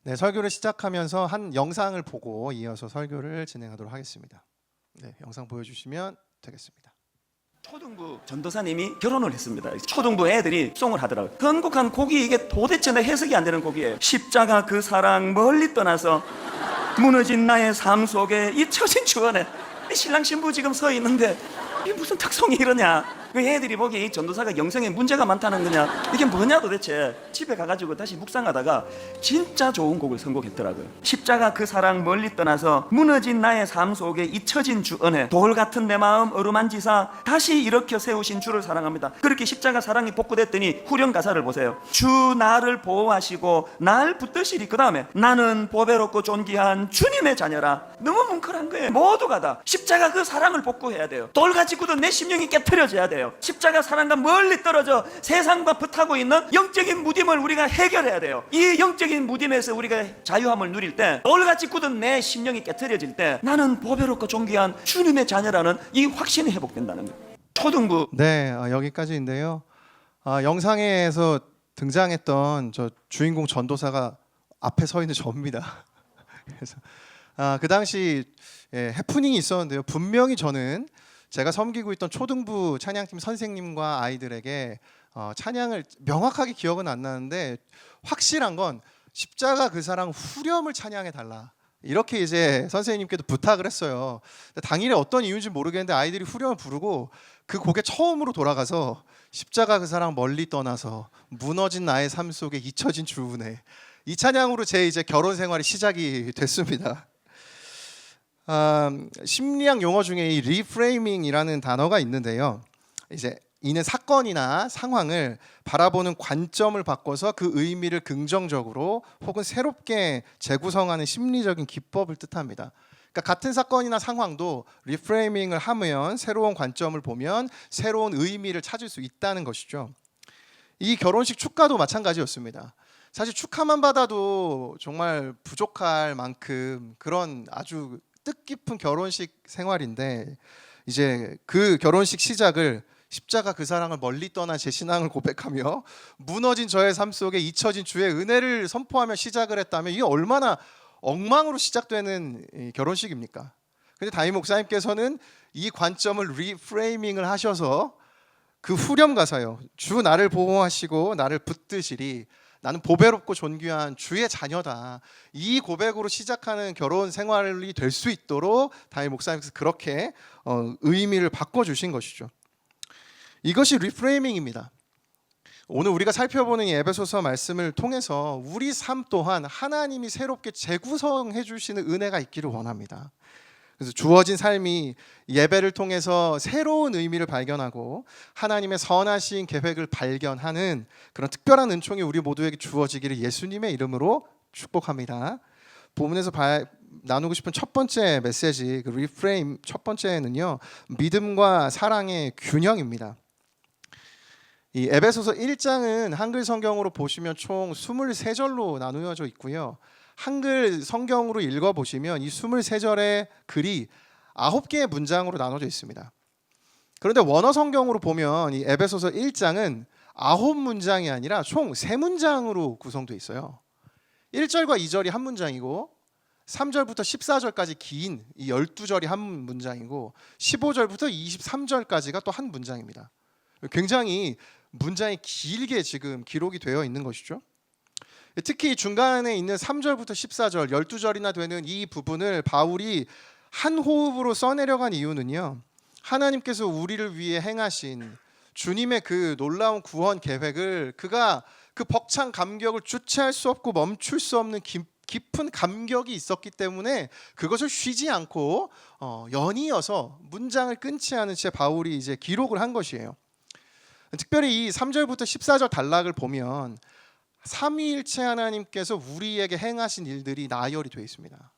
네, 설교를 시작하면서 한 영상을 보고 이어서 설교를 진행하도록 하겠습니다. 네, 영상 보여주시면 되겠습니다. 초등부 전도사님이 결혼을 했습니다. 초등부 애들이 송을 하더라고요. 건국한 곡이 이게 도대체 내 해석이 안 되는 곡이에요. 십자가 그 사랑 멀리 떠나서 무너진 나의 삶 속에 잊혀진 주원에. 신랑 신부 지금 서 있는데 이게 무슨 특송이 이러냐. 그 애들이 보기에 이 전도사가 영성에 문제가 많다는 거냐, 이게 뭐냐 도대체. 집에 가가지고 다시 묵상하다가 진짜 좋은 곡을 선곡했더라고요. 십자가 그 사랑 멀리 떠나서 무너진 나의 삶 속에 잊혀진 주 은혜, 돌 같은 내 마음 어루만지사 다시 일으켜 세우신 주를 사랑합니다. 그렇게 십자가 사랑이 복구됐더니 후렴 가사를 보세요. 주 나를 보호하시고 날 붙드시리. 그 다음에 나는 보배롭고 존귀한 주님의 자녀라. 너무 뭉클한 거예요. 모두가 다 십자가 그 사랑을 복구해야 돼요. 돌같이 굳은 내 심령이 깨트려져야 돼요. 십자가 사랑과 멀리 떨어져 세상과 붙하고 있는 영적인 무딤을 우리가 해결해야 돼요. 이 영적인 무딤에서 우리가 자유함을 누릴 때, 돌같이 굳은 내 심령이 깨트려질 때 나는 보배롭고 존귀한 주님의 자녀라는 이 확신이 회복된다는 거예요. 초등부. 네, 여기까지인데요. 영상에서 등장했던 저 주인공 전도사가 앞에 서 있는 저입니다. 그래서 그 당시 해프닝이 있었는데요. 분명히 저는 제가 섬기고 있던 초등부 찬양팀 선생님과 아이들에게 찬양을 명확하게 기억은 안 나는데, 확실한 건 십자가 그 사랑 후렴을 찬양해 달라, 이렇게 이제 선생님께도 부탁을 했어요. 당일에 어떤 이유인지 모르겠는데 아이들이 후렴을 부르고 그 곡에 처음으로 돌아가서 십자가 그 사랑 멀리 떠나서 무너진 나의 삶 속에 잊혀진 주 은혜, 이 찬양으로 제 이제 결혼 생활이 시작이 됐습니다. 심리학 용어 중에 이 리프레이밍이라는 단어가 있는데요. 이제 이는 사건이나 상황을 바라보는 관점을 바꿔서 그 의미를 긍정적으로 혹은 새롭게 재구성하는 심리적인 기법을 뜻합니다. 그러니까 같은 사건이나 상황도 리프레이밍을 하면, 새로운 관점을 보면 새로운 의미를 찾을 수 있다는 것이죠. 이 결혼식 축가도 마찬가지였습니다. 사실 축하만 받아도 정말 부족할 만큼 그런 아주 뜻깊은 결혼식 생활인데, 이제 그 결혼식 시작을 십자가 그 사랑을 멀리 떠난 제 신앙을 고백하며 무너진 저의 삶 속에 잊혀진 주의 은혜를 선포하며 시작을 했다면 이게 얼마나 엉망으로 시작되는 결혼식입니까? 근데 담임 목사님께서는 이 관점을 리프레이밍을 하셔서 그 후렴 가사요. 주 나를 보호하시고 나를 붙드시리. 나는 보배롭고 존귀한 주의 자녀다. 이 고백으로 시작하는 결혼 생활이 될 수 있도록 담임 목사님께서 그렇게 의미를 바꿔주신 것이죠. 이것이 리프레이밍입니다. 오늘 우리가 살펴보는 이 에베소서 말씀을 통해서 우리 삶 또한 하나님이 새롭게 재구성해 주시는 은혜가 있기를 원합니다. 그래서 주어진 삶이 예배를 통해서 새로운 의미를 발견하고 하나님의 선하신 계획을 발견하는 그런 특별한 은총이 우리 모두에게 주어지기를 예수님의 이름으로 축복합니다. 본문에서 나누고 싶은 첫 번째 메시지, 그 리프레임 첫 번째는요, 믿음과 사랑의 균형입니다. 이 에베소서 1장은 한글 성경으로 보시면 총 23절로 나누어져 있고요. 한글 성경으로 읽어보시면 이 23절의 글이 9개의 문장으로 나눠져 있습니다. 그런데 원어 성경으로 보면 이 에베소서 1장은 9문장이 아니라 총 3문장으로 구성되어 있어요. 1절과 2절이 한 문장이고 3절부터 14절까지 긴 이 12절이 한 문장이고 15절부터 23절까지가 또 한 문장입니다. 굉장히 문장이 길게 지금 기록이 되어 있는 것이죠. 특히 중간에 있는 3절부터 14절, 12절이나 되는 이 부분을 바울이 한 호흡으로 써내려간 이유는요, 하나님께서 우리를 위해 행하신 주님의 그 놀라운 구원 계획을 그가 그 벅찬 감격을 주체할 수 없고 멈출 수 없는 깊은 감격이 있었기 때문에 그것을 쉬지 않고 연이어서 문장을 끊지 않은 채 바울이 이제 기록을 한 것이에요. 특별히 이 3절부터 14절 단락을 보면 삼위일체 하나님께서 우리에게 행하신 일들이 나열이 되어 있습니다.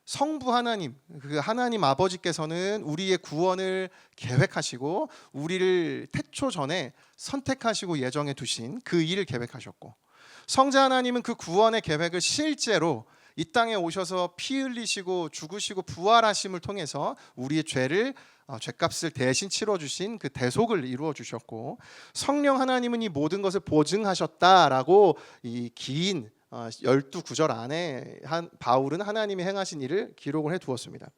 성부 하나님, 그 하나님 아버지께서는 우리의 구원을 계획하시고 우리를 태초 전에 선택하시고 예정해 두신 그 일을 계획하셨고, 성자 하나님은 그 구원의 계획을 실제로 이 땅에 오셔서 피 흘리시고 죽으시고 부활하심을 통해서 우리의 죄값을 대신 치러주신 그 대속을 이루어 주셨고, 성령 하나님은 이 모든 것을 보증하셨다라고 이 긴 12구절 안에 바울은 하나님이 행하신 일을 기록을 해두었습니다.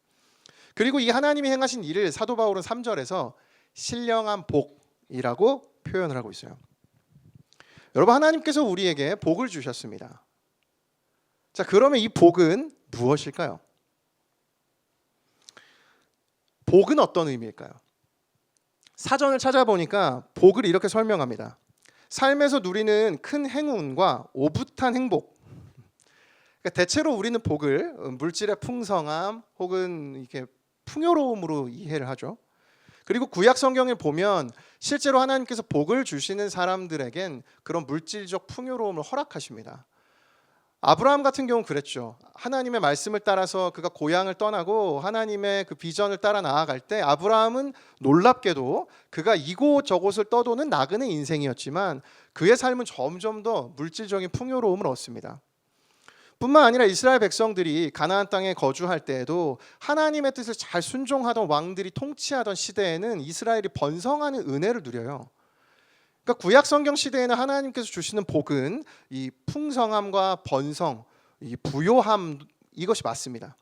그리고 이 하나님이 행하신 일을 사도 바울은 3절에서 신령한 복이라고 표현을 하고 있어요. 여러분, 하나님께서 우리에게 복을 주셨습니다. 자, 그러면 이 복은 무엇일까요? 복은 어떤 의미일까요? 사전을 찾아보니까 복을 이렇게 설명합니다. 삶에서 누리는 큰 행운과 오붓한 행복. 그러니까 대체로 우리는 복을 물질의 풍성함 혹은 이렇게 풍요로움으로 이해를 하죠. 그리고 구약 성경을 보면 실제로 하나님께서 복을 주시는 사람들에겐 그런 물질적 풍요로움을 허락하십니다. 아브라함 같은 경우는 그랬죠. 하나님의 말씀을 따라서 그가 고향을 떠나고 하나님의 그 비전을 따라 나아갈 때 아브라함은 놀랍게도 그가 이곳저곳을 떠도는 나그네 인생이었지만 그의 삶은 점점 더 물질적인 풍요로움을 얻습니다. 뿐만 아니라 이스라엘 백성들이 가나안 땅에 거주할 때에도 하나님의 뜻을 잘 순종하던 왕들이 통치하던 시대에는 이스라엘이 번성하는 은혜를 누려요. 그러니까 구약 성경 시대에는 하나님께서 주시는 복은 이 풍성함과 번성, 이 부요함, 이것이 맞습니다.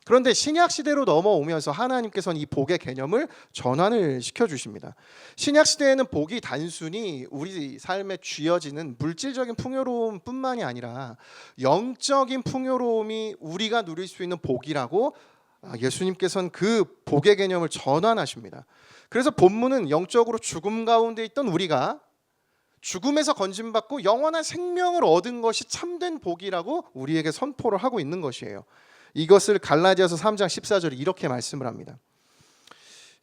그런데 신약 시대로 넘어오면서 하나님께서는 이 복의 개념을 전환을 시켜주십니다. 신약 시대에는 복이 단순히 우리 삶에 쥐어지는 물질적인 풍요로움뿐만이 아니라 영적인 풍요로움이 우리가 누릴 수 있는 복이라고 예수님께서는 그 복의 개념을 전환하십니다. 그래서 본문은 영적으로 죽음 가운데 있던 우리가 죽음에서 건짐받고 영원한 생명을 얻은 것이 참된 복이라고 우리에게 선포를 하고 있는 것이에요. 이것을 갈라디아서 3장 14절에 이렇게 말씀을 합니다.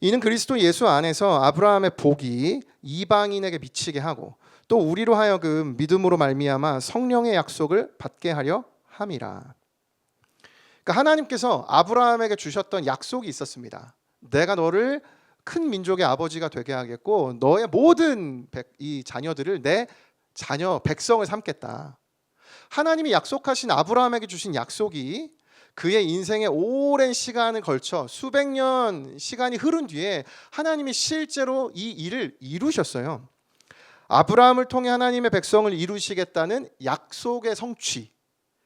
이는 그리스도 예수 안에서 아브라함의 복이 이방인에게 미치게 하고 또 우리로 하여금 믿음으로 말미암아 성령의 약속을 받게 하려 함이라. 그러니까 하나님께서 아브라함에게 주셨던 약속이 있었습니다. 내가 너를 큰 민족의 아버지가 되게 하겠고 너의 모든 이 자녀들을 내 자녀 백성을 삼겠다. 하나님이 약속하신 아브라함에게 주신 약속이 그의 인생의 오랜 시간을 걸쳐 수백 년 시간이 흐른 뒤에 하나님이 실제로 이 일을 이루셨어요. 아브라함을 통해 하나님의 백성을 이루시겠다는 약속의 성취,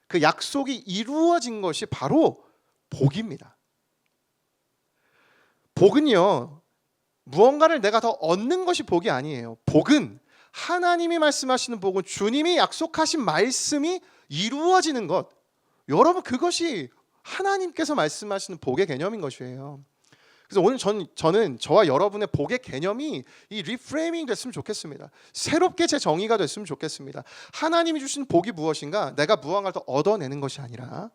그 약속이 이루어진 것이 바로 복입니다. 복은요, 무언가를 내가 더 얻는 것이 복이 아니에요. 복은 하나님이 말씀하시는 복은 주님이 약속하신 말씀이 이루어지는 것. 여러분, 그것이 하나님께서 말씀하시는 복의 개념인 것이에요. 그래서 오늘 저는 저와 여러분의 복의 개념이 이 리프레이밍 됐으면 좋겠습니다. 새롭게 재정의가 됐으면 좋겠습니다. 하나님이 주신 복이 무엇인가? 내가 무언가를 더 얻어내는 것이 아니라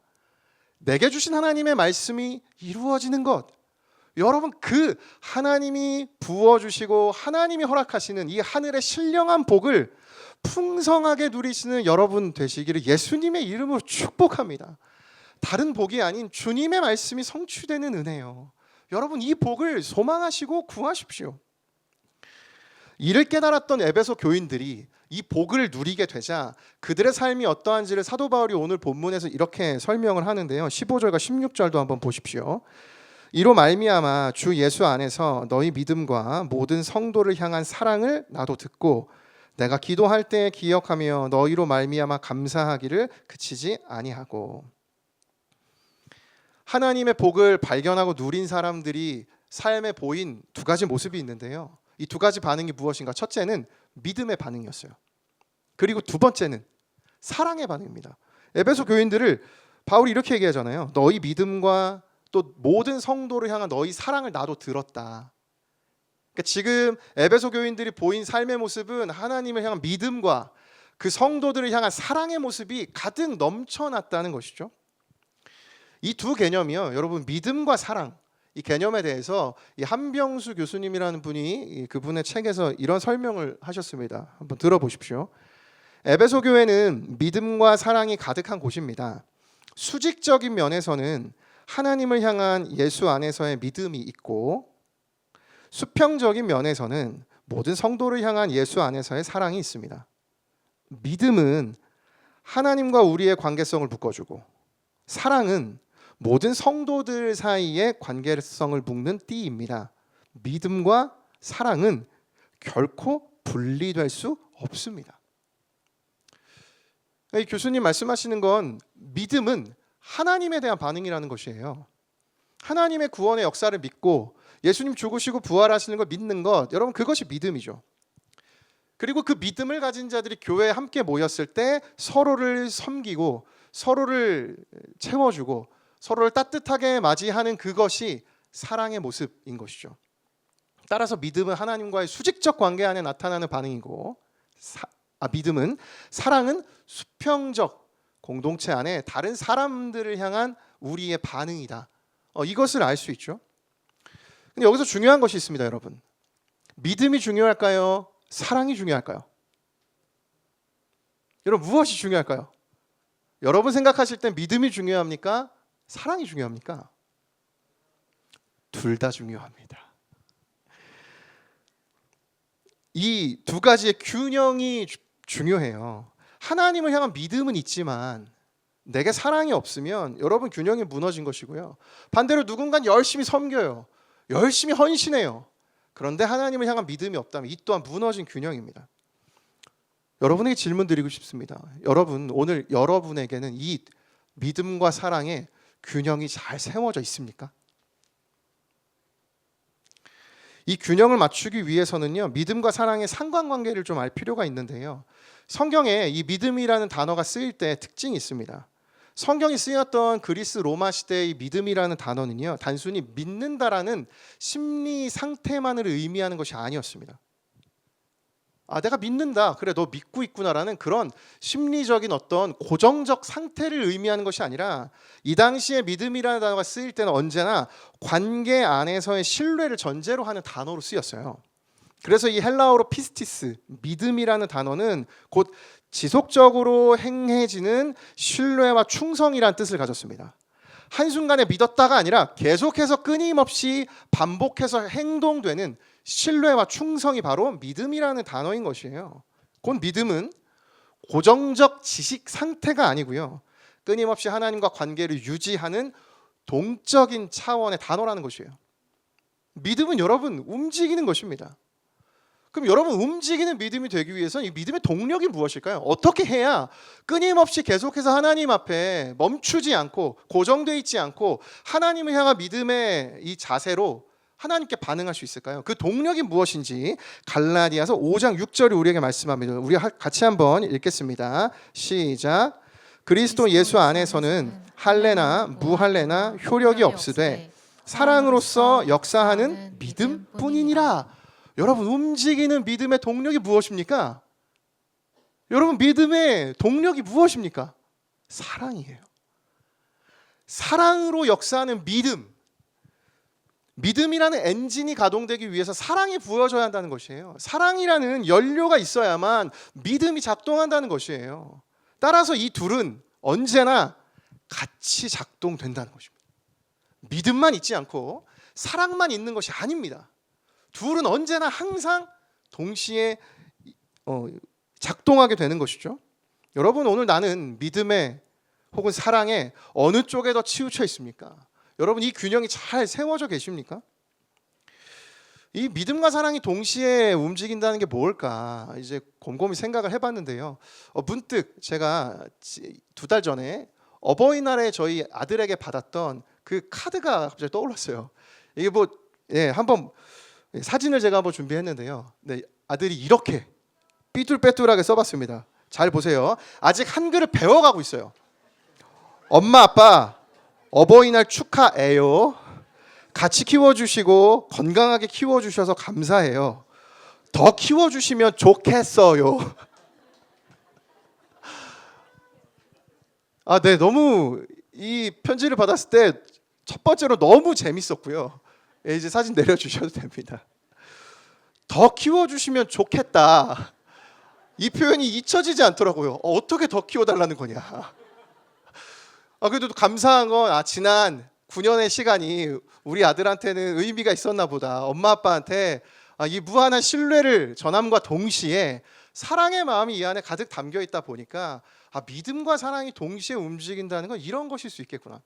내게 주신 하나님의 말씀이 이루어지는 것. 여러분, 그 하나님이 부어주시고 하나님이 허락하시는 이 하늘의 신령한 복을 풍성하게 누리시는 여러분 되시기를 예수님의 이름으로 축복합니다. 다른 복이 아닌 주님의 말씀이 성취되는 은혜요. 여러분, 이 복을 소망하시고 구하십시오. 이를 깨달았던 에베소 교인들이 이 복을 누리게 되자 그들의 삶이 어떠한지를 사도 바울이 오늘 본문에서 이렇게 설명을 하는데요. 15절과 16절도 한번 보십시오. 이로 말미암아 주 예수 안에서 너희 믿음과 모든 성도를 향한 사랑을 나도 듣고 내가 기도할 때 기억하며 너희로 말미암아 감사하기를 그치지 아니하고. 하나님의 복을 발견하고 누린 사람들이 삶에 보인 두 가지 모습이 있는데요. 이 두 가지 반응이 무엇인가? 첫째는 믿음의 반응이었어요. 그리고 두 번째는 사랑의 반응입니다. 에베소 교인들을 바울이 이렇게 얘기하잖아요. 너희 믿음과 또 모든 성도를 향한 너희 사랑을 나도 들었다. 그러니까 지금 에베소 교인들이 보인 삶의 모습은 하나님을 향한 믿음과 그 성도들을 향한 사랑의 모습이 가득 넘쳐났다는 것이죠. 이 두 개념이요, 여러분, 믿음과 사랑, 이 개념에 대해서 이 한병수 교수님이라는 분이 그분의 책에서 이런 설명을 하셨습니다. 한번 들어보십시오. 에베소 교회는 믿음과 사랑이 가득한 곳입니다. 수직적인 면에서는 하나님을 향한 예수 안에서의 믿음이 있고, 수평적인 면에서는 모든 성도를 향한 예수 안에서의 사랑이 있습니다. 믿음은 하나님과 우리의 관계성을 묶어주고, 사랑은 모든 성도들 사이의 관계성을 묶는 띠입니다. 믿음과 사랑은 결코 분리될 수 없습니다. 이 교수님 말씀하시는 건 믿음은 하나님에 대한 반응이라는 것이에요. 하나님의 구원의 역사를 믿고 예수님 죽으시고 부활하시는 걸 믿는 것, 여러분 그것이 믿음이죠. 그리고 그 믿음을 가진 자들이 교회에 함께 모였을 때 서로를 섬기고 서로를 채워주고 서로를 따뜻하게 맞이하는 그것이 사랑의 모습인 것이죠. 따라서 믿음은 하나님과의 수직적 관계 안에 나타나는 반응이고 믿음은 사랑은 수평적 공동체 안에 다른 사람들을 향한 우리의 반응이다. 이것을 알 수 있죠. 근데 여기서 중요한 것이 있습니다, 여러분. 믿음이 중요할까요? 사랑이 중요할까요? 여러분 무엇이 중요할까요? 여러분 생각하실 때 믿음이 중요합니까? 사랑이 중요합니까? 둘 다 중요합니다. 이 두 가지의 균형이 중요해요. 하나님을 향한 믿음은 있지만 내게 사랑이 없으면 여러분 균형이 무너진 것이고요. 반대로 누군가는 열심히 섬겨요. 열심히 헌신해요. 그런데 하나님을 향한 믿음이 없다면 이 또한 무너진 균형입니다. 여러분에게 질문 드리고 싶습니다. 여러분 오늘 여러분에게는 이 믿음과 사랑의 균형이 잘 세워져 있습니까? 이 균형을 맞추기 위해서는요, 믿음과 사랑의 상관관계를 좀 알 필요가 있는데요. 성경에 이 믿음이라는 단어가 쓰일 때 특징이 있습니다. 성경이 쓰였던 그리스 로마 시대의 믿음이라는 단어는요, 단순히 믿는다라는 심리 상태만을 의미하는 것이 아니었습니다. 내가 믿는다, 그래 너 믿고 있구나라는 그런 심리적인 어떤 고정적 상태를 의미하는 것이 아니라 이 당시에 믿음이라는 단어가 쓰일 때는 언제나 관계 안에서의 신뢰를 전제로 하는 단어로 쓰였어요. 그래서 이 헬라어로 피스티스, 믿음이라는 단어는 곧 지속적으로 행해지는 신뢰와 충성이라는 뜻을 가졌습니다. 한순간에 믿었다가 아니라 계속해서 끊임없이 반복해서 행동되는 신뢰와 충성이 바로 믿음이라는 단어인 것이에요. 곧 믿음은 고정적 지식 상태가 아니고요, 끊임없이 하나님과 관계를 유지하는 동적인 차원의 단어라는 것이에요. 믿음은 여러분 움직이는 것입니다. 그럼 여러분 움직이는 믿음이 되기 위해서는 이 믿음의 동력이 무엇일까요? 어떻게 해야 끊임없이 계속해서 하나님 앞에 멈추지 않고 고정되어 있지 않고 하나님을 향한 믿음의 이 자세로 하나님께 반응할 수 있을까요? 그 동력이 무엇인지 갈라디아서 5장 6절이 우리에게 말씀합니다. 우리 같이 한번 읽겠습니다. 시작. 그리스도 예수 안에서는 할례나 무할례나 효력이 없으되 사랑으로서 역사하는 믿음뿐이니라. 여러분 움직이는 믿음의 동력이 무엇입니까? 여러분 믿음의 동력이 무엇입니까? 사랑이에요. 사랑으로 역사하는 믿음. 믿음이라는 엔진이 가동되기 위해서 사랑이 부어져야 한다는 것이에요. 사랑이라는 연료가 있어야만 믿음이 작동한다는 것이에요. 따라서 이 둘은 언제나 같이 작동된다는 것입니다. 믿음만 있지 않고 사랑만 있는 것이 아닙니다. 둘은 언제나 항상 동시에 작동하게 되는 것이죠. 여러분 오늘 나는 믿음에 혹은 사랑에 어느 쪽에 더 치우쳐 있습니까? 여러분 이 균형이 잘 세워져 계십니까? 이 믿음과 사랑이 동시에 움직인다는 게 뭘까 이제 곰곰이 생각을 해봤는데요. 문득 제가 2달 전에 어버이날에 저희 아들에게 받았던 그 카드가 갑자기 떠올랐어요. 이게 한번 사진을 제가 한번 준비했는데요. 네, 아들이 이렇게 삐뚤빼뚤하게 써봤습니다. 잘 보세요. 아직 한글을 배워가고 있어요. 엄마 아빠 어버이날 축하해요. 같이 키워주시고 건강하게 키워주셔서 감사해요. 더 키워주시면 좋겠어요. 네, 너무 이 편지를 받았을 때 첫 번째로 너무 재밌었고요. 이제 사진 내려주셔도 됩니다. 더 키워주시면 좋겠다. 이 표현이 잊혀지지 않더라고요. 어떻게 더 키워달라는 거냐. 그래도 감사한 건 지난 9년의 시간이 우리 아들한테는 의미가 있었나 보다. 엄마 아빠한테 이 무한한 신뢰를 전함과 동시에 사랑의 마음이 이 안에 가득 담겨 있다 보니까 믿음과 사랑이 동시에 움직인다는 건 이런 것일 수 있겠구나.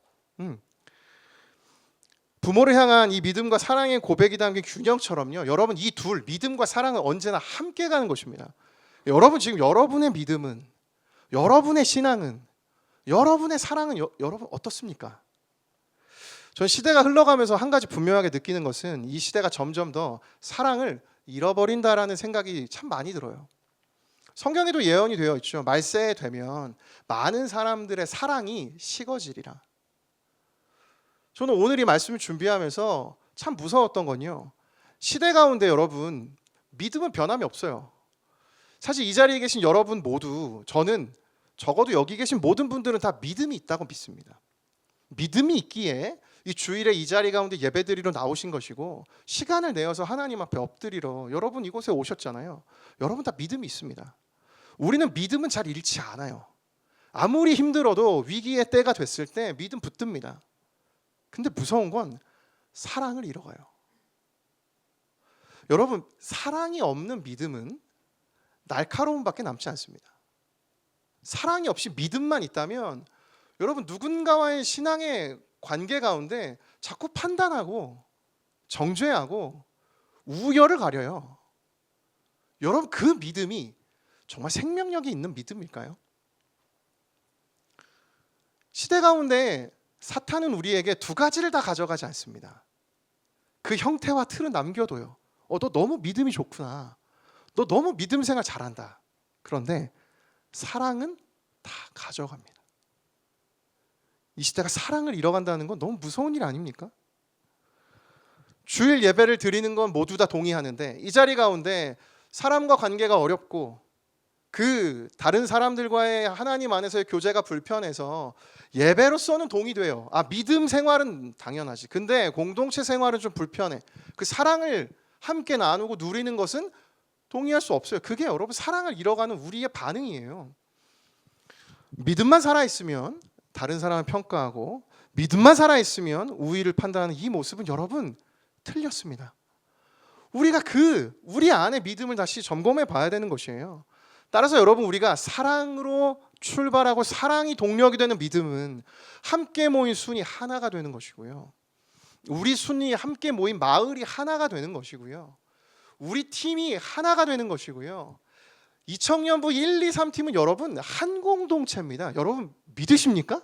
부모를 향한 이 믿음과 사랑의 고백이 담긴 균형처럼요. 여러분 이 둘 믿음과 사랑은 언제나 함께 가는 것입니다. 여러분 지금 여러분의 믿음은 여러분의 신앙은, 여러분의 사랑은 여러분 어떻습니까? 전 시대가 흘러가면서 한 가지 분명하게 느끼는 것은 이 시대가 점점 더 사랑을 잃어버린다라는 생각이 참 많이 들어요. 성경에도 예언이 되어 있죠. 말세에 되면 많은 사람들의 사랑이 식어지리라. 저는 오늘 이 말씀을 준비하면서 참 무서웠던 건요, 시대 가운데 여러분 믿음은 변함이 없어요. 사실 이 자리에 계신 여러분 모두, 저는 적어도 여기 계신 모든 분들은 다 믿음이 있다고 믿습니다. 믿음이 있기에 이 주일에 이 자리 가운데 예배드리러 나오신 것이고, 시간을 내어서 하나님 앞에 엎드리러 여러분 이곳에 오셨잖아요. 여러분 다 믿음이 있습니다. 우리는 믿음은 잘 잃지 않아요. 아무리 힘들어도 위기의 때가 됐을 때 믿음 붙듭니다. 근데 무서운 건 사랑을 잃어가요. 여러분, 사랑이 없는 믿음은 날카로움밖에 남지 않습니다. 사랑이 없이 믿음만 있다면 여러분 누군가와의 신앙의 관계 가운데 자꾸 판단하고 정죄하고 우열을 가려요. 여러분, 그 믿음이 정말 생명력이 있는 믿음일까요? 시대 가운데 사탄은 우리에게 두 가지를 다 가져가지 않습니다. 그 형태와 틀은 남겨둬요. 너 너무 믿음이 좋구나. 너 너무 믿음 생활 잘한다. 그런데 사랑은 다 가져갑니다. 이 시대가 사랑을 잃어간다는 건 너무 무서운 일 아닙니까? 주일 예배를 드리는 건 모두 다 동의하는데, 이 자리 가운데 사람과 관계가 어렵고 그 다른 사람들과의 하나님 안에서의 교제가 불편해서 예배로서는 동의돼요. 믿음 생활은 당연하지. 근데 공동체 생활은 좀 불편해. 그 사랑을 함께 나누고 누리는 것은 동의할 수 없어요. 그게 여러분 사랑을 잃어가는 우리의 반응이에요. 믿음만 살아있으면 다른 사람을 평가하고, 믿음만 살아있으면 우위를 판단하는 이 모습은 여러분 틀렸습니다. 우리가 우리 안에 믿음을 다시 점검해 봐야 되는 것이에요. 따라서 여러분, 우리가 사랑으로 출발하고 사랑이 동력이 되는 믿음은 함께 모인 순이 하나가 되는 것이고요. 우리 순이 함께 모인 마을이 하나가 되는 것이고요. 우리 팀이 하나가 되는 것이고요. 이청년부 1, 2, 3팀은 여러분 한 공동체입니다. 여러분 믿으십니까?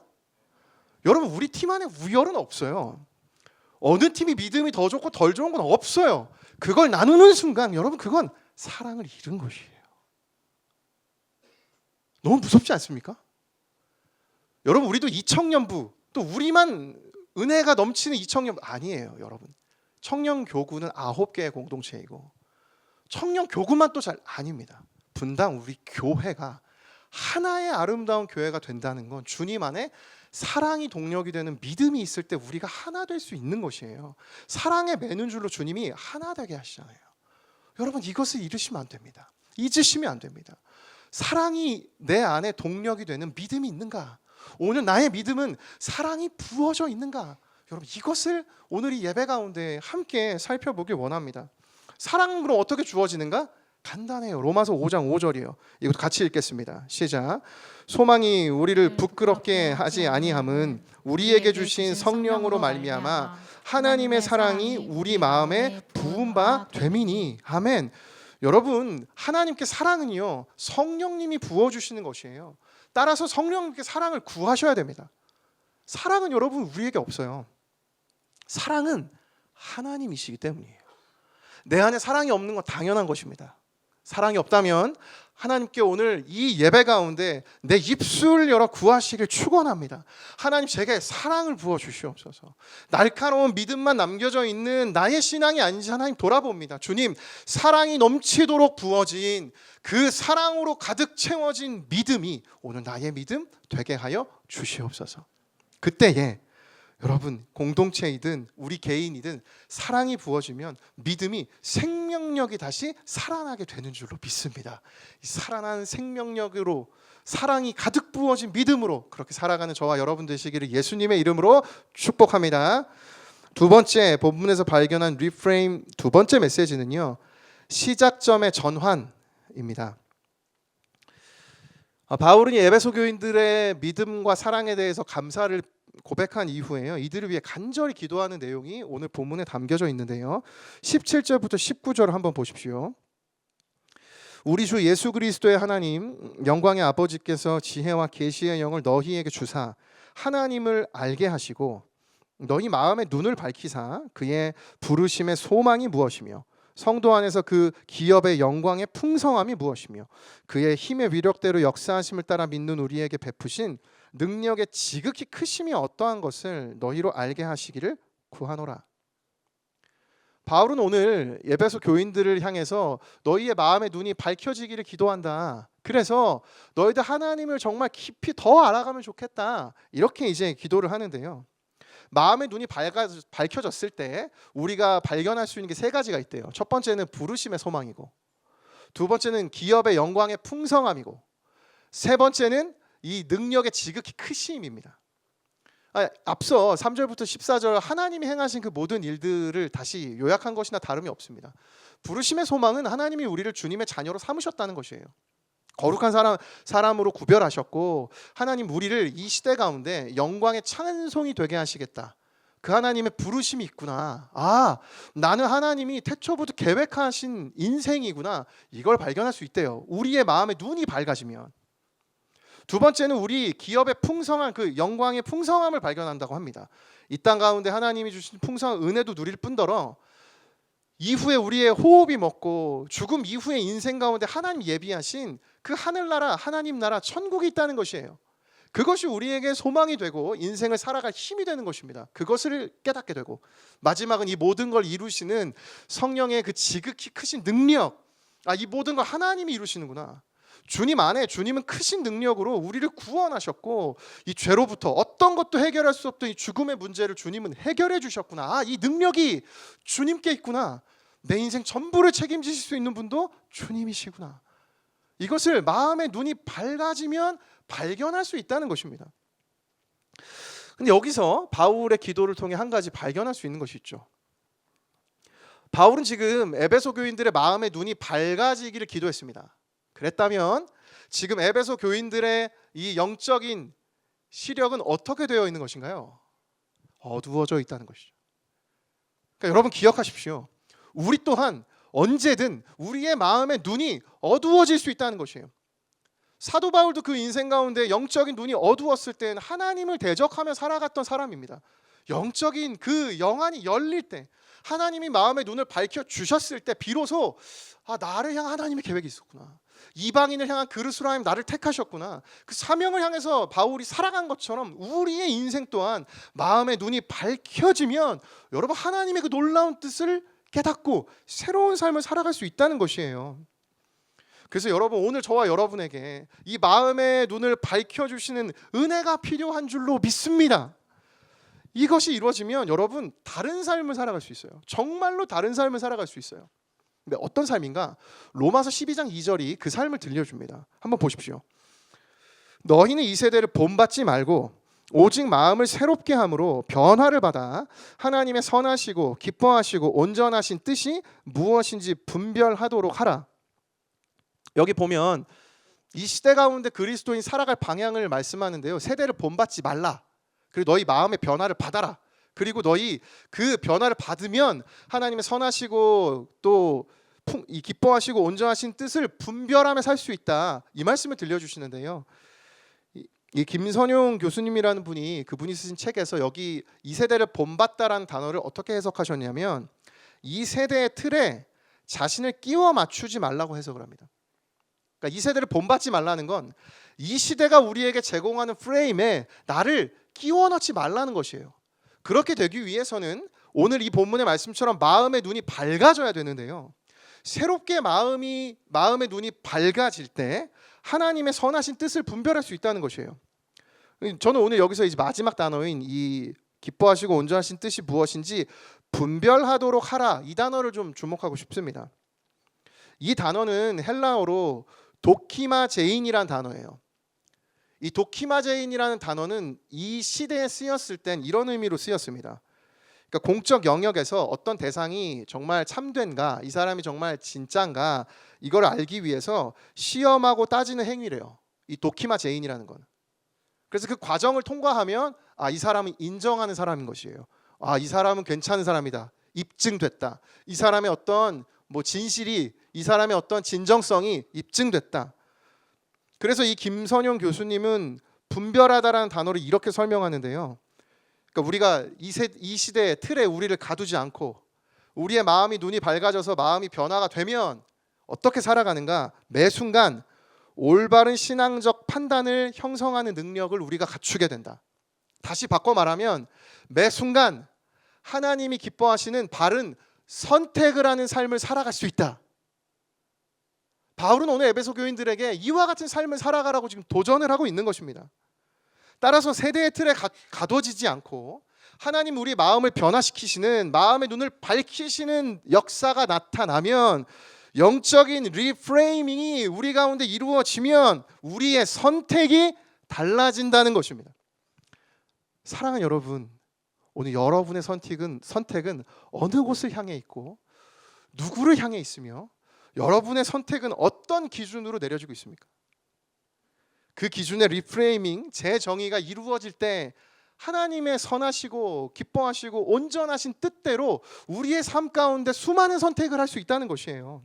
여러분, 우리 팀 안에 우열은 없어요. 어느 팀이 믿음이 더 좋고 덜 좋은 건 없어요. 그걸 나누는 순간 여러분, 그건 사랑을 잃은 것이에요. 너무 무섭지 않습니까? 여러분, 우리도 이청년부, 또 우리만 은혜가 넘치는 이청년부 아니에요. 여러분, 청년교구는 9개의 공동체이고, 청년교구만 또 잘 아닙니다. 분당 우리 교회가 하나의 아름다운 교회가 된다는 건 주님 안에 사랑이 동력이 되는 믿음이 있을 때 우리가 하나 될 수 있는 것이에요. 사랑의 맨눈줄로 주님이 하나 되게 하시잖아요. 여러분, 이것을 잃으시면 안 됩니다. 잊으시면 안 됩니다. 사랑이 내 안에 동력이 되는 믿음이 있는가? 오늘 나의 믿음은 사랑이 부어져 있는가? 여러분, 이것을 오늘 이 예배 가운데 함께 살펴보길 원합니다. 사랑은 그럼 어떻게 주어지는가? 간단해요. 로마서 5장 5절이에요. 이것도 같이 읽겠습니다. 시작. 소망이 우리를 부끄럽게 하지 아니함은 우리에게 주신 성령으로 말미암아 하나님의 사랑이 우리 마음에 부은 바 됨이니. 아멘. 여러분, 하나님께 사랑은요 성령님이 부어주시는 것이에요. 따라서 성령님께 사랑을 구하셔야 됩니다. 사랑은 여러분 우리에게 없어요. 사랑은 하나님이시기 때문이에요. 내 안에 사랑이 없는 건 당연한 것입니다. 사랑이 없다면 하나님께 오늘 이 예배 가운데 내 입술을 열어 구하시길 축원합니다. 하나님, 제게 사랑을 부어 주시옵소서. 날카로운 믿음만 남겨져 있는 나의 신앙이 아닌지 하나님 돌아봅니다. 주님, 사랑이 넘치도록 부어진 그 사랑으로 가득 채워진 믿음이 오늘 나의 믿음 되게 하여 주시옵소서. 그때에 여러분, 공동체이든 우리 개인이든 사랑이 부어지면 믿음이 생명력이 다시 살아나게 되는 줄로 믿습니다. 이 살아난 생명력으로, 사랑이 가득 부어진 믿음으로 그렇게 살아가는 저와 여러분 되시기를 예수님의 이름으로 축복합니다. 두 번째 본문에서 발견한 리프레임 두 번째 메시지는요, 시작점의 전환입니다. 바울은 에베소 교인들의 믿음과 사랑에 대해서 감사를 고백한 이후에요, 이들을 위해 간절히 기도하는 내용이 오늘 본문에 담겨져 있는데요, 17절부터 19절을 한번 보십시오. 우리 주 예수 그리스도의 하나님 영광의 아버지께서 지혜와 계시의 영을 너희에게 주사 하나님을 알게 하시고 너희 마음의 눈을 밝히사 그의 부르심의 소망이 무엇이며 성도 안에서 그 기업의 영광의 풍성함이 무엇이며 그의 힘의 위력대로 역사하심을 따라 믿는 우리에게 베푸신 능력의 지극히 크심이 어떠한 것을 너희로 알게 하시기를 구하노라. 바울은 오늘 에베소 교인들을 향해서 너희의 마음의 눈이 밝혀지기를 기도한다. 그래서 너희들 하나님을 정말 깊이 더 알아가면 좋겠다. 이렇게 이제 기도를 하는데요. 마음의 눈이 밝혀졌을 때 우리가 발견할 수 있는 게 세 가지가 있대요. 첫 번째는 부르심의 소망이고, 두 번째는 기업의 영광의 풍성함이고, 세 번째는 이 능력의 지극히 크심입니다. 앞서 3절부터 14절 하나님이 행하신 그 모든 일들을 다시 요약한 것이나 다름이 없습니다. 부르심의 소망은 하나님이 우리를 주님의 자녀로 삼으셨다는 것이에요. 거룩한 사람으로 구별하셨고 하나님 우리를 이 시대 가운데 영광의 찬송이 되게 하시겠다. 그 하나님의 부르심이 있구나. 나는 하나님이 태초부터 계획하신 인생이구나. 이걸 발견할 수 있대요. 우리의 마음에 눈이 밝아지면. 두 번째는 우리 기업의 풍성한 그 영광의 풍성함을 발견한다고 합니다. 이 땅 가운데 하나님이 주신 풍성한 은혜도 누릴 뿐더러 이후에 우리의 호흡이 멎고 죽음 이후의 인생 가운데 하나님 예비하신 그 하늘나라, 하나님 나라, 천국이 있다는 것이에요. 그것이 우리에게 소망이 되고 인생을 살아갈 힘이 되는 것입니다. 그것을 깨닫게 되고 마지막은 이 모든 걸 이루시는 성령의 그 지극히 크신 능력, 이 모든 걸 하나님이 이루시는구나. 주님 안에 주님은 크신 능력으로 우리를 구원하셨고 이 죄로부터 어떤 것도 해결할 수 없던 이 죽음의 문제를 주님은 해결해 주셨구나. 이 능력이 주님께 있구나. 내 인생 전부를 책임지실 수 있는 분도 주님이시구나. 이것을 마음의 눈이 밝아지면 발견할 수 있다는 것입니다. 근데 여기서 바울의 기도를 통해 한 가지 발견할 수 있는 것이 있죠. 바울은 지금 에베소 교인들의 마음의 눈이 밝아지기를 기도했습니다. 그랬다면 지금 에베소 교인들의 이 영적인 시력은 어떻게 되어 있는 것인가요? 어두워져 있다는 것이죠. 그러니까 여러분 기억하십시오. 우리 또한 언제든 우리의 마음의 눈이 어두워질 수 있다는 것이에요. 사도 바울도 그 인생 가운데 영적인 눈이 어두웠을 때는 하나님을 대적하며 살아갔던 사람입니다. 영적인 그 영안이 열릴 때 하나님이 마음의 눈을 밝혀주셨을 때 비로소 나를 향한 하나님의 계획이 있었구나. 이방인을 향한 그릇으로 하나님 나를 택하셨구나. 그 사명을 향해서 바울이 살아간 것처럼 우리의 인생 또한 마음의 눈이 밝혀지면 여러분 하나님의 그 놀라운 뜻을 깨닫고 새로운 삶을 살아갈 수 있다는 것이에요. 그래서 여러분 오늘 저와 여러분에게 이 마음의 눈을 밝혀주시는 은혜가 필요한 줄로 믿습니다. 이것이 이루어지면 여러분 다른 삶을 살아갈 수 있어요. 정말로 다른 삶을 살아갈 수 있어요. 근데 어떤 삶인가? 로마서 12장 2절이 그 삶을 들려줍니다. 한번 보십시오. 너희는 이 세대를 본받지 말고 오직 마음을 새롭게 함으로 변화를 받아 하나님의 선하시고 기뻐하시고 온전하신 뜻이 무엇인지 분별하도록 하라. 여기 보면 이 시대 가운데 그리스도인 살아갈 방향을 말씀하는데요. 세대를 본받지 말라. 그리고 너희 마음의 변화를 받아라. 그리고 너희 그 변화를 받으면 하나님의 선하시고 또 이 기뻐하시고 온전하신 뜻을 분별하며 살 수 있다. 이 말씀을 들려주시는데요. 이 김선용 교수님이라는 분이 그분이 쓰신 책에서 여기 이 세대를 본받다라는 단어를 어떻게 해석하셨냐면 이 세대의 틀에 자신을 끼워 맞추지 말라고 해석을 합니다. 그러니까 이 세대를 본받지 말라는 건 이 시대가 우리에게 제공하는 프레임에 나를 끼워 넣지 말라는 것이에요. 그렇게 되기 위해서는 오늘 이 본문의 말씀처럼 마음의 눈이 밝아져야 되는데요. 새롭게 마음의 눈이 밝아질 때 하나님의 선하신 뜻을 분별할 수 있다는 것이에요. 저는 오늘 여기서 이제 마지막 단어인 이 기뻐하시고 온전하신 뜻이 무엇인지 분별하도록 하라, 이 단어를 좀 주목하고 싶습니다. 이 단어는 헬라어로 도키마제인이라는 단어예요. 이 도키마제인이라는 단어는 이 시대에 쓰였을 땐 이런 의미로 쓰였습니다. 그러니까 공적 영역에서 어떤 대상이 정말 참된가, 이 사람이 정말 진짠가, 이걸 알기 위해서 시험하고 따지는 행위래요. 이 도키마제인이라는 건. 그래서 그 과정을 통과하면 이 사람은 인정하는 사람인 것이에요. 이 사람은 괜찮은 사람이다. 입증됐다. 이 사람의 어떤 진실이 이 사람의 어떤 진정성이 입증됐다. 그래서 이 김선용 교수님은 분별하다라는 단어를 이렇게 설명하는데요. 그러니까 우리가 이 시대의 틀에 우리를 가두지 않고 우리의 마음이 눈이 밝아져서 마음이 변화가 되면 어떻게 살아가는가? 매 순간 올바른 신앙적 판단을 형성하는 능력을 우리가 갖추게 된다. 다시 바꿔 말하면 매 순간 하나님이 기뻐하시는 바른 선택을 하는 삶을 살아갈 수 있다. 바울은 오늘 에베소 교인들에게 이와 같은 삶을 살아가라고 지금 도전을 하고 있는 것입니다. 따라서 세대의 틀에 가둬지지 않고 하나님 우리 마음을 변화시키시는, 마음의 눈을 밝히시는 역사가 나타나면, 영적인 리프레이밍이 우리 가운데 이루어지면 우리의 선택이 달라진다는 것입니다. 사랑하는 여러분, 오늘 여러분의 선택은 어느 곳을 향해 있고 누구를 향해 있으며 여러분의 선택은 어떤 기준으로 내려지고 있습니까? 그 기준의 리프레이밍, 재정의가 이루어질 때 하나님의 선하시고 기뻐하시고 온전하신 뜻대로 우리의 삶 가운데 수많은 선택을 할 수 있다는 것이에요.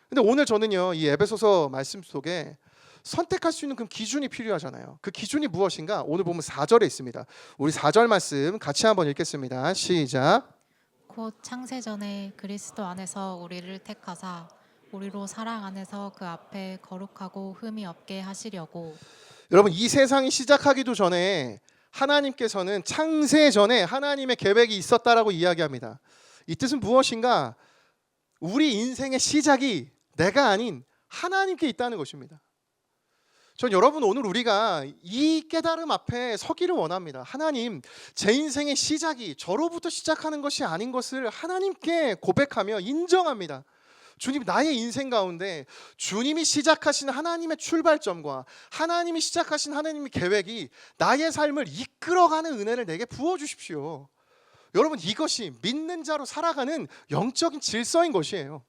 근데 오늘 저는요, 이 에베소서 말씀 속에 선택할 수 있는 그 기준이 필요하잖아요. 그 기준이 무엇인가? 오늘 보면 4절에 있습니다. 우리 4절 말씀 같이 한번 읽겠습니다. 시작. 곧 창세전에 그리스도 안에서 우리를 택하사 우리로 사랑 안에서 그 앞에 거룩하고 흠이 없게 하시려고. 여러분, 이 세상이 시작하기도 전에 하나님께서는 창세 전에 하나님의 계획이 있었다라고 이야기합니다. 이 뜻은 무엇인가? 우리 인생의 시작이 내가 아닌 하나님께 있다는 것입니다. 전 여러분, 오늘 우리가 이 깨달음 앞에 서기를 원합니다. 하나님, 제 인생의 시작이 저로부터 시작하는 것이 아닌 것을 하나님께 고백하며 인정합니다. 주님, 나의 인생 가운데 주님이 시작하신 하나님의 출발점과 하나님이 시작하신 하나님의 계획이 나의 삶을 이끌어가는 은혜를 내게 부어주십시오. 여러분, 이것이 믿는 자로 살아가는 영적인 질서인 것이에요.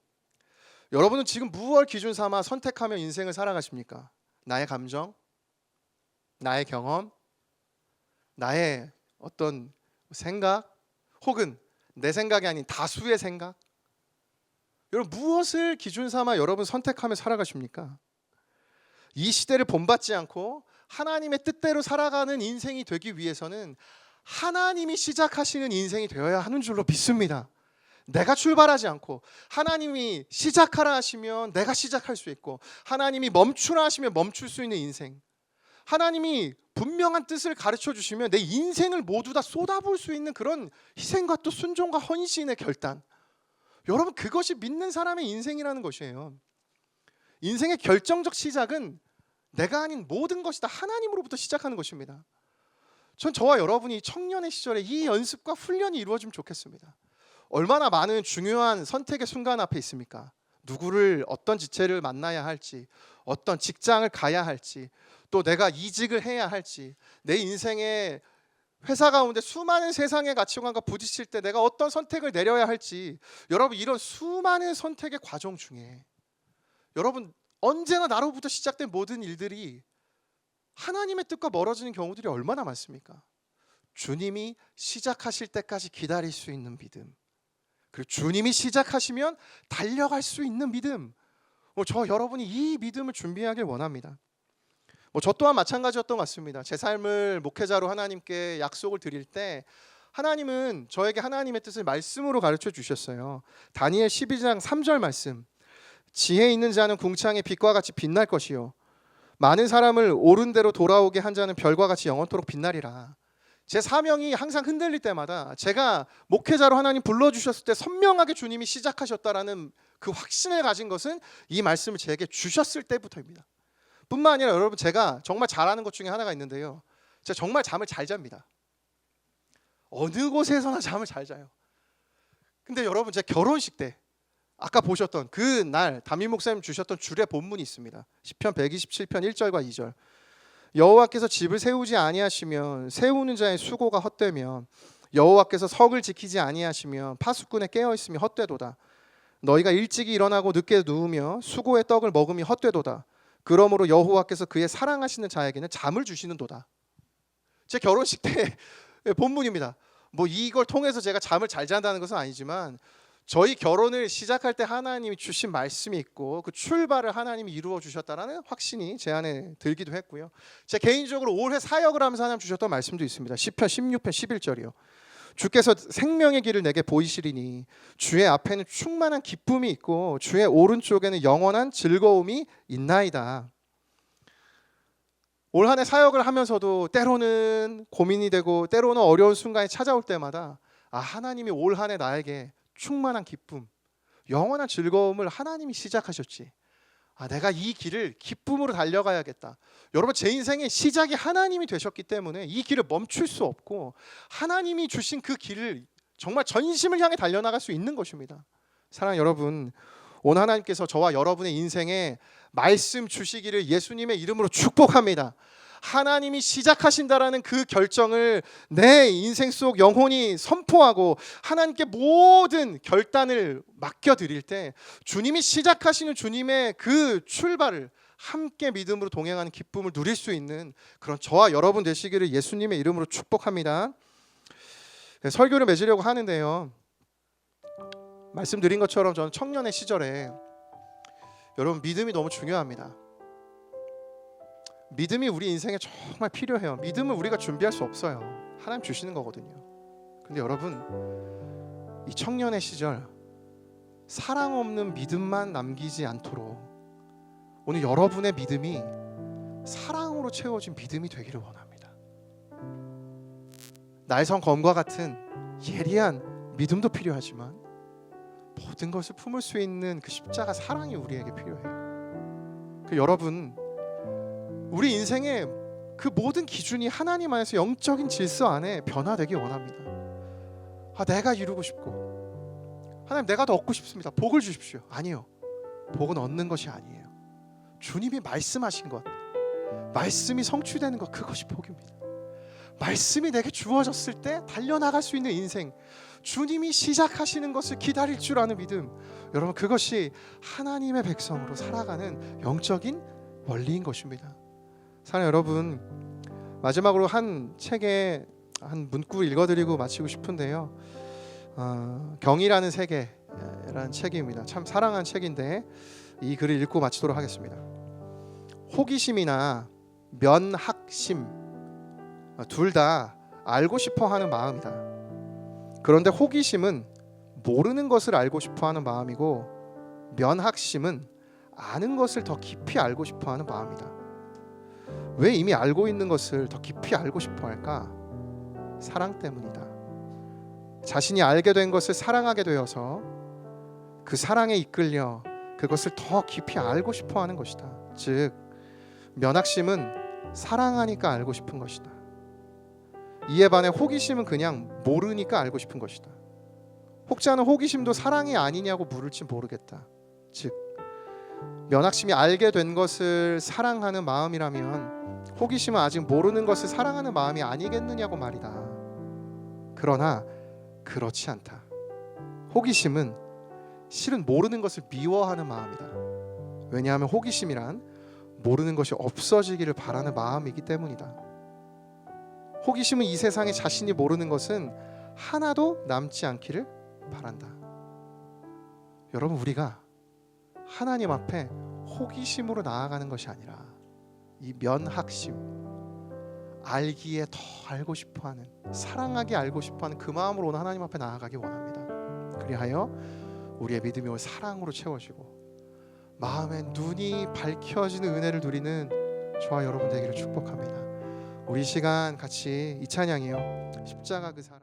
여러분은 지금 무엇을 기준 삼아 선택하며 인생을 살아가십니까? 나의 감정, 나의 경험, 나의 어떤 생각, 혹은 내 생각이 아닌 다수의 생각? 여러분, 무엇을 기준 삼아 여러분 선택하며 살아가십니까? 이 시대를 본받지 않고 하나님의 뜻대로 살아가는 인생이 되기 위해서는 하나님이 시작하시는 인생이 되어야 하는 줄로 믿습니다. 내가 출발하지 않고 하나님이 시작하라 하시면 내가 시작할 수 있고, 하나님이 멈추라 하시면 멈출 수 있는 인생, 하나님이 분명한 뜻을 가르쳐 주시면 내 인생을 모두 다 쏟아부을 수 있는 그런 희생과 또 순종과 헌신의 결단, 여러분, 그것이 믿는 사람의 인생이라는 것이에요. 인생의 결정적 시작은 내가 아닌 모든 것이 다 하나님으로부터 시작하는 것입니다. 전 저와 여러분이 청년의 시절에 이 연습과 훈련이 이루어지면 좋겠습니다. 얼마나 많은 중요한 선택의 순간 앞에 있습니까? 누구를, 어떤 지체를 만나야 할지, 어떤 직장을 가야 할지, 또 내가 이직을 해야 할지, 내 인생의 회사 가운데 수많은 세상의 가치관과 부딪힐 때 내가 어떤 선택을 내려야 할지, 여러분, 이런 수많은 선택의 과정 중에 여러분, 언제나 나로부터 시작된 모든 일들이 하나님의 뜻과 멀어지는 경우들이 얼마나 많습니까? 주님이 시작하실 때까지 기다릴 수 있는 믿음, 그리고 주님이 시작하시면 달려갈 수 있는 믿음, 저 여러분이 이 믿음을 준비하길 원합니다. 저 또한 마찬가지였던 것 같습니다. 제 삶을 목회자로 하나님께 약속을 드릴 때 하나님은 저에게 하나님의 뜻을 말씀으로 가르쳐 주셨어요. 다니엘 12장 3절 말씀, 지혜 있는 자는 궁창의 빛과 같이 빛날 것이요 많은 사람을 옳은 대로 돌아오게 한 자는 별과 같이 영원토록 빛나리라. 제 사명이 항상 흔들릴 때마다 제가 목회자로 하나님 불러주셨을 때 선명하게 주님이 시작하셨다라는 그 확신을 가진 것은 이 말씀을 제게 주셨을 때부터입니다. 뿐만 아니라 여러분, 제가 정말 잘하는 것 중에 하나가 있는데요, 제가 정말 잠을 잘 잡니다. 어느 곳에서나 잠을 잘 자요. 근데 여러분, 제 결혼식 때 아까 보셨던 그 날 담임 목사님 주셨던 주례 본문이 있습니다. 시편 127편 1절과 2절. 여호와께서 집을 세우지 아니하시면 세우는 자의 수고가 헛되며 여호와께서 석을 지키지 아니하시면 파수꾼의 깨어 있음이 헛되도다. 너희가 일찍이 일어나고 늦게 누우며 수고의 떡을 먹음이 헛되도다. 그러므로 여호와께서 그의 사랑하시는 자에게는 잠을 주시는도다. 제 결혼식 때 본문입니다. 이걸 통해서 제가 잠을 잘 잔다는 것은 아니지만 저희 결혼을 시작할 때 하나님이 주신 말씀이 있고 그 출발을 하나님이 이루어 주셨다라는 확신이 제 안에 들기도 했고요. 제 개인적으로 올해 사역을 하면서 하나님 주셨던 말씀도 있습니다. 시편 16편 11절이요. 주께서 생명의 길을 내게 보이시리니 주의 앞에는 충만한 기쁨이 있고 주의 오른쪽에는 영원한 즐거움이 있나이다. 올 한 해 사역을 하면서도 때로는 고민이 되고 때로는 어려운 순간이 찾아올 때마다 하나님이 올 한 해 나에게 충만한 기쁨, 영원한 즐거움을 하나님이 시작하셨지. 내가 이 길을 기쁨으로 달려가야겠다. 여러분, 제 인생의 시작이 하나님이 되셨기 때문에 이 길을 멈출 수 없고 하나님이 주신 그 길을 정말 전심을 향해 달려나갈 수 있는 것입니다. 사랑하는 여러분, 오늘 하나님께서 저와 여러분의 인생에 말씀 주시기를 예수님의 이름으로 축복합니다. 하나님이 시작하신다라는 그 결정을 내 인생 속 영혼이 선포하고 하나님께 모든 결단을 맡겨드릴 때 주님이 시작하시는 주님의 그 출발을 함께 믿음으로 동행하는 기쁨을 누릴 수 있는 그런 저와 여러분 되시기를 예수님의 이름으로 축복합니다. 설교를 맺으려고 하는데요, 말씀드린 것처럼 저는 청년의 시절에 여러분 믿음이 너무 중요합니다. 믿음이 우리 인생에 정말 필요해요. 믿음을 우리가 준비할 수 없어요. 하나님 주시는 거거든요. 근데 여러분, 이 청년의 시절 사랑 없는 믿음만 남기지 않도록 오늘 여러분의 믿음이 사랑으로 채워진 믿음이 되기를 원합니다. 날성 검과 같은 예리한 믿음도 필요하지만 모든 것을 품을 수 있는 그 십자가 사랑이 우리에게 필요해요. 여러분, 우리 인생의 그 모든 기준이 하나님 안에서 영적인 질서 안에 변화되기 원합니다. 내가 이루고 싶고 하나님 내가 더 얻고 싶습니다. 복을 주십시오. 아니요, 복은 얻는 것이 아니에요. 주님이 말씀하신 것, 말씀이 성취되는 것, 그것이 복입니다. 말씀이 내게 주어졌을 때 달려나갈 수 있는 인생, 주님이 시작하시는 것을 기다릴 줄 아는 믿음, 여러분 그것이 하나님의 백성으로 살아가는 영적인 원리인 것입니다. 사랑하는 여러분, 마지막으로 한 책의 한 문구 읽어드리고 마치고 싶은데요, 경이라는 세계라는 책입니다. 참 사랑한 책인데 이 글을 읽고 마치도록 하겠습니다. 호기심이나 면학심 둘 다 알고 싶어하는 마음이다. 그런데 호기심은 모르는 것을 알고 싶어하는 마음이고 면학심은 아는 것을 더 깊이 알고 싶어하는 마음이다. 왜 이미 알고 있는 것을 더 깊이 알고 싶어 할까? 사랑 때문이다. 자신이 알게 된 것을 사랑하게 되어서 그 사랑에 이끌려 그것을 더 깊이 알고 싶어 하는 것이다. 즉 면학심은 사랑하니까 알고 싶은 것이다. 이에 반해 호기심은 그냥 모르니까 알고 싶은 것이다. 혹지 않은 호기심도 사랑이 아니냐고 물을지 모르겠다. 즉 면학심이 알게 된 것을 사랑하는 마음이라면 호기심은 아직 모르는 것을 사랑하는 마음이 아니겠느냐고 말이다. 그러나 그렇지 않다. 호기심은 실은 모르는 것을 미워하는 마음이다. 왜냐하면 호기심이란 모르는 것이 없어지기를 바라는 마음이기 때문이다. 호기심은 이 세상에 자신이 모르는 것은 하나도 남지 않기를 바란다. 여러분, 우리가 하나님 앞에 호기심으로 나아가는 것이 아니라 이 면학심, 알기에 더 알고 싶어하는, 사랑하게 알고 싶어하는 그 마음으로 오늘 하나님 앞에 나아가기 원합니다. 그리하여 우리의 믿음이 올 사랑으로 채워지고 마음의 눈이 밝혀지는 은혜를 누리는 저와 여러분 되기를 축복합니다. 우리 시간 같이 이 찬양이요, 십자가 그 사랑.